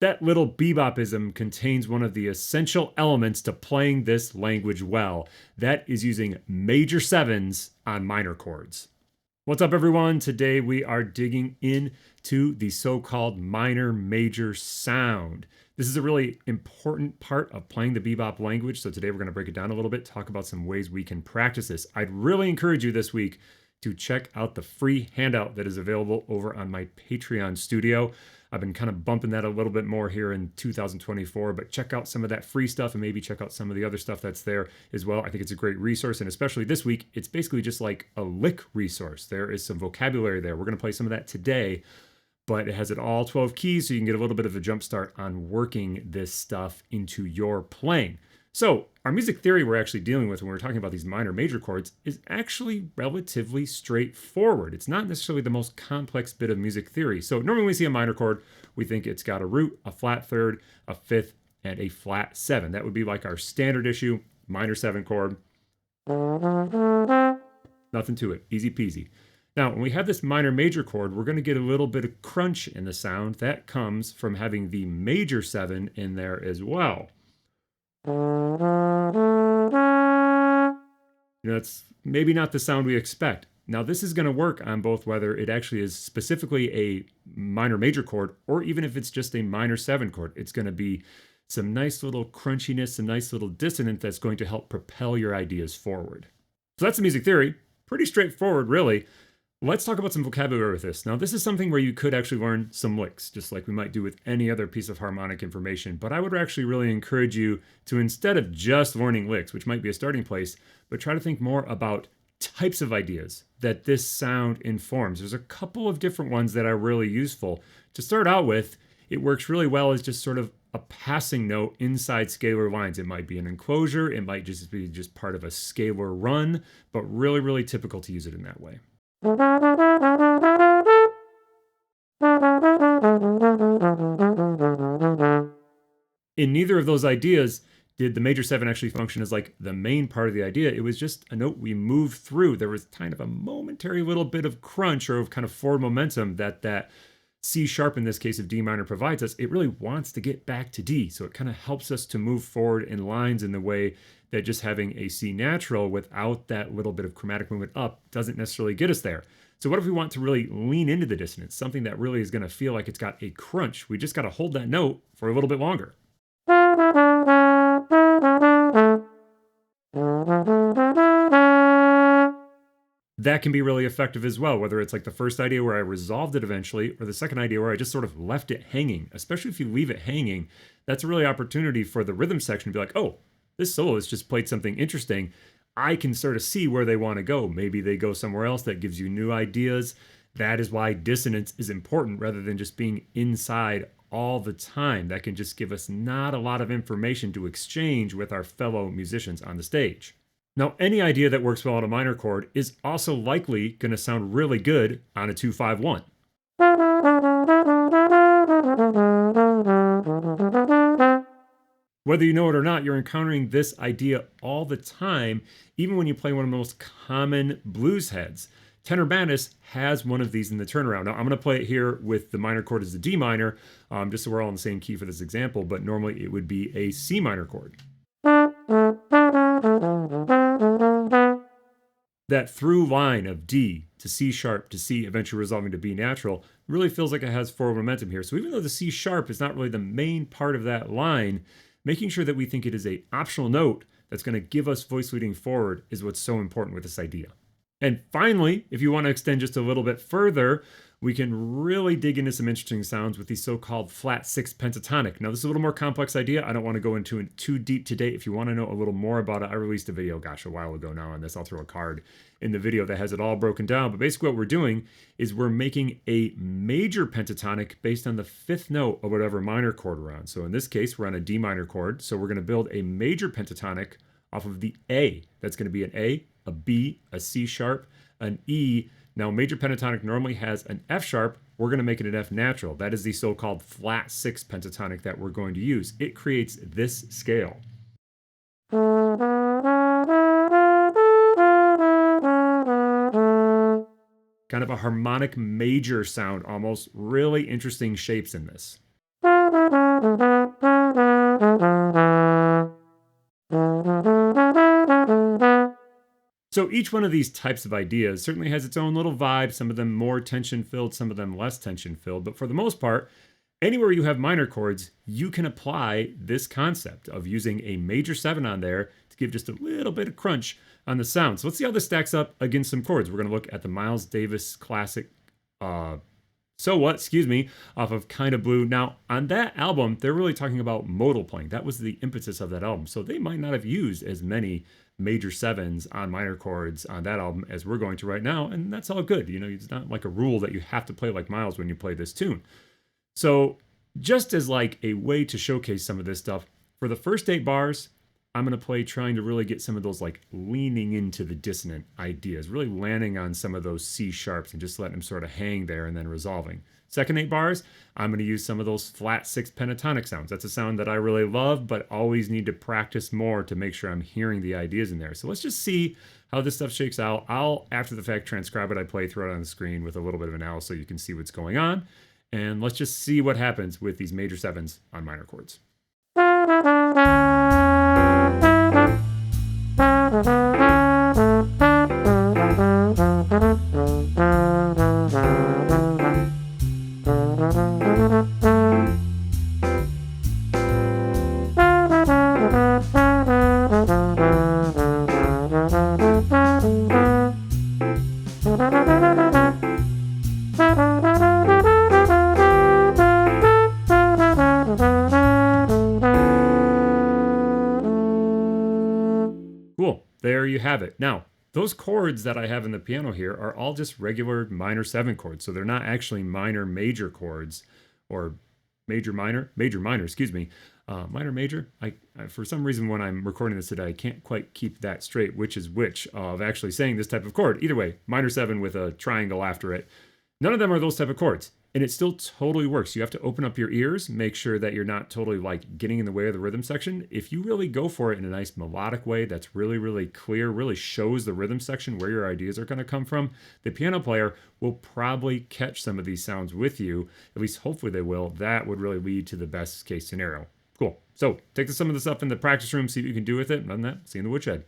That little bebopism contains one of the essential elements to playing this language well. That is using major sevens on minor chords. What's up, everyone? Today we are digging into the so-called minor major sound. This is a really important part of playing the bebop language, so today we're going to break it down a little bit, talk about some ways we can practice this. I'd really encourage you this week to check out the free handout that is available over on my Patreon studio. I've been kind of bumping that a little bit more here in 2024, but check out some of that free stuff and maybe check out some of the other stuff that's there as well. I think it's a great resource, and especially this week, it's basically just like a lick resource. There is some vocabulary there. We're going to play some of that today, but it has it all 12 keys, so you can get a little bit of a jump start on working this stuff into your playing. So our music theory we're actually dealing with when we're talking about these minor major chords is actually relatively straightforward. It's not necessarily the most complex bit of music theory. So normally when we see a minor chord, we think it's got a root, a flat third, a fifth, and a flat seven. That would be like our standard issue, minor seven chord. Nothing to it, easy peasy. Now, when we have this minor major chord, we're going to get a little bit of crunch in the sound. That comes from having the major seven in there as well. It's maybe not the sound we expect. Now, this is going to work on both whether it actually is specifically a minor major chord or even if it's just a minor seven chord. It's going to be some nice little crunchiness, some nice little dissonance that's going to help propel your ideas forward. So that's the music theory. Pretty straightforward, really. Let's talk about some vocabulary with this. Now, this is something where you could actually learn some licks, just like we might do with any other piece of harmonic information. But I would actually really encourage you to, instead of just learning licks, which might be a starting place, but try to think more about types of ideas that this sound informs. There's a couple of different ones that are really useful. To start out with, it works really well as just sort of a passing note inside scalar lines. It might be an enclosure, it might just be part of a scalar run, but really, really typical to use it in that way. In neither of those ideas did the major seven actually function as like the main part of the idea. It was just a note we moved through. There was kind of a momentary little bit of crunch or of kind of forward momentum that C sharp, in this case of D minor, provides us. It really wants to get back to D, so it kind of helps us to move forward in lines in the way that just having a C natural without that little bit of chromatic movement up doesn't necessarily get us there. So what if we want to really lean into the dissonance, something that really is going to feel like it's got a crunch? We just got to hold that note for a little bit longer. That can be really effective as well, whether it's like the first idea where I resolved it eventually, or the second idea where I just sort of left it hanging. Especially if you leave it hanging, that's a really opportunity for the rhythm section to be like, oh, this soloist just played something interesting. I can sort of see where they want to go. Maybe they go somewhere else that gives you new ideas. That is why dissonance is important rather than just being inside all the time. That can just give us not a lot of information to exchange with our fellow musicians on the stage. Now, any idea that works well on a minor chord is also likely going to sound really good on a 2-5-1. Whether you know it or not, you're encountering this idea all the time, even when you play one of the most common blues heads. Tenor Madness has one of these in the turnaround. Now, I'm going to play it here with the minor chord as the D minor, just so we're all in the same key for this example, but normally it would be a C minor chord. That through line of D to C sharp to C, eventually resolving to B natural, really feels like it has forward momentum here. So even though the C sharp is not really the main part of that line, making sure that we think it is an optional note that's going to give us voice leading forward is what's so important with this idea. And finally, if you want to extend just a little bit further, we can really dig into some interesting sounds with the so-called flat six pentatonic. Now, this is a little more complex idea. I don't want to go into it too deep today. If you want to know a little more about it, I released a video, a while ago now on this. I'll throw a card in the video that has it all broken down. But basically what we're doing is we're making a major pentatonic based on the fifth note of whatever minor chord we're on. So in this case, we're on a D minor chord. So we're going to build a major pentatonic off of the A. That's going to be an A, a B, a C sharp, an E. Now, major pentatonic normally has an F sharp. We're going to make it an F natural. That is the so-called flat six pentatonic that we're going to use. It creates this scale. Kind of a harmonic major sound almost. Really interesting shapes in this. So each one of these types of ideas certainly has its own little vibe, some of them more tension-filled, some of them less tension-filled, but for the most part, anywhere you have minor chords, you can apply this concept of using a major 7 on there to give just a little bit of crunch on the sound. So let's see how this stacks up against some chords. We're going to look at the Miles Davis classic So What, off of Kinda Blue. Now, on that album, they're really talking about modal playing. That was the impetus of that album. So they might not have used as many major 7s on minor chords on that album as we're going to right now, and that's all good. You know, it's not like a rule that you have to play like Miles when you play this tune. So just as like a way to showcase some of this stuff, for the first 8 bars, I'm going to play trying to really get some of those like leaning into the dissonant ideas, really landing on some of those C sharps and just letting them sort of hang there and then resolving. Second 8 bars, I'm going to use some of those flat 6 pentatonic sounds. That's a sound that I really love, but always need to practice more to make sure I'm hearing the ideas in there. So let's just see how this stuff shakes out. I'll, after the fact, transcribe what I play, throw it on the screen with a little bit of an L so you can see what's going on. And let's just see what happens with these major 7s on minor chords. Cool, there you have it. Now, those chords that I have in the piano here are all just regular minor 7 chords, so they're not actually minor major chords, or major minor, minor major. I for some reason when I'm recording this today, I can't quite keep that straight, which is which of actually saying this type of chord. Either way, minor 7 with a triangle after it. None of them are those type of chords, and it still totally works. You have to open up your ears, make sure that you're not totally like getting in the way of the rhythm section. If you really go for it in a nice melodic way that's really, really clear, really shows the rhythm section where your ideas are going to come from, the piano player will probably catch some of these sounds with you. At least hopefully they will. That would really lead to the best case scenario. Cool. So take some of this stuff in the practice room, see what you can do with it. And other than that, see you in the woodshed.